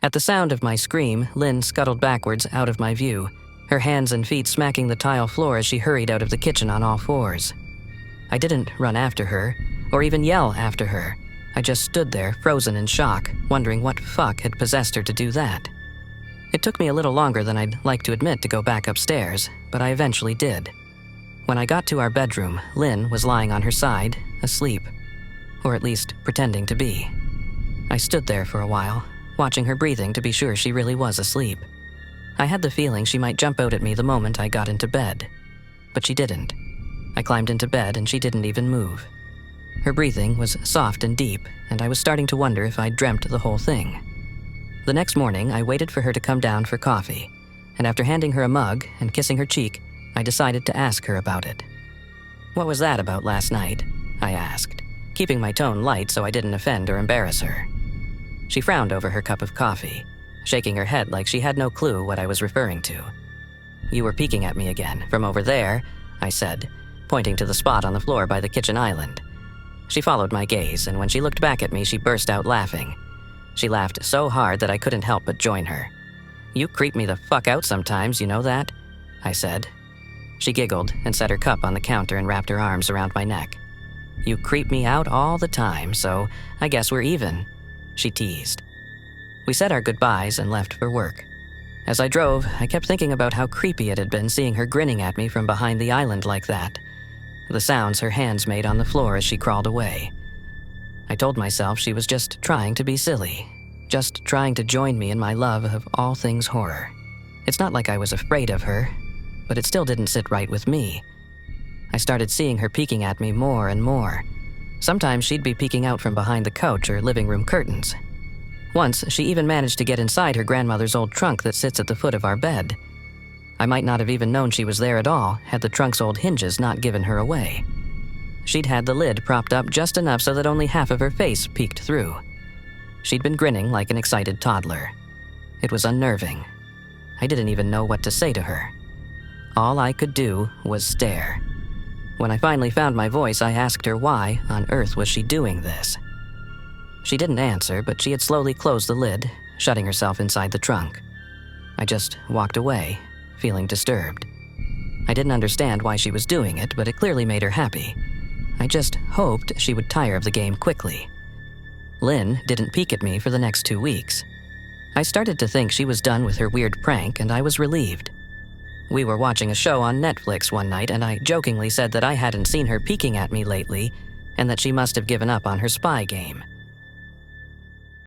At the sound of my scream, Lynn scuttled backwards out of my view, her hands and feet smacking the tile floor as she hurried out of the kitchen on all fours. I didn't run after her, or even yell after her. I just stood there, frozen in shock, wondering what fuck had possessed her to do that. It took me a little longer than I'd like to admit to go back upstairs, but I eventually did. When I got to our bedroom, Lynn was lying on her side, asleep. Or at least pretending to be. I stood there for a while, watching her breathing to be sure she really was asleep. I had the feeling she might jump out at me the moment I got into bed. But she didn't. I climbed into bed and she didn't even move. Her breathing was soft and deep, and I was starting to wonder if I'd dreamt the whole thing. The next morning, I waited for her to come down for coffee, and after handing her a mug and kissing her cheek, I decided to ask her about it. "What was that about last night?" I asked, keeping my tone light so I didn't offend or embarrass her. She frowned over her cup of coffee, shaking her head like she had no clue what I was referring to. "You were peeking at me again, from over there," I said, pointing to the spot on the floor by the kitchen island. She followed my gaze, and when she looked back at me, she burst out laughing. She laughed so hard that I couldn't help but join her. "You creep me the fuck out sometimes, you know that?" I said. She giggled and set her cup on the counter and wrapped her arms around my neck. "You creep me out all the time, so I guess we're even," she teased. We said our goodbyes and left for work. As I drove, I kept thinking about how creepy it had been seeing her grinning at me from behind the island like that. The sounds her hands made on the floor as she crawled away. I told myself she was just trying to be silly, just trying to join me in my love of all things horror. It's not like I was afraid of her, but it still didn't sit right with me. I started seeing her peeking at me more and more. Sometimes she'd be peeking out from behind the couch or living room curtains. Once, she even managed to get inside her grandmother's old trunk that sits at the foot of our bed. I might not have even known she was there at all had the trunk's old hinges not given her away. She'd had the lid propped up just enough so that only half of her face peeked through. She'd been grinning like an excited toddler. It was unnerving. I didn't even know what to say to her. All I could do was stare. When I finally found my voice, I asked her why on earth was she doing this. She didn't answer, but she had slowly closed the lid, shutting herself inside the trunk. I just walked away, feeling disturbed. I didn't understand why she was doing it, but it clearly made her happy. I just hoped she would tire of the game quickly. Lynn didn't peek at me for the next 2 weeks. I started to think she was done with her weird prank, and I was relieved. We were watching a show on Netflix one night, and I jokingly said that I hadn't seen her peeking at me lately, and that she must have given up on her spy game.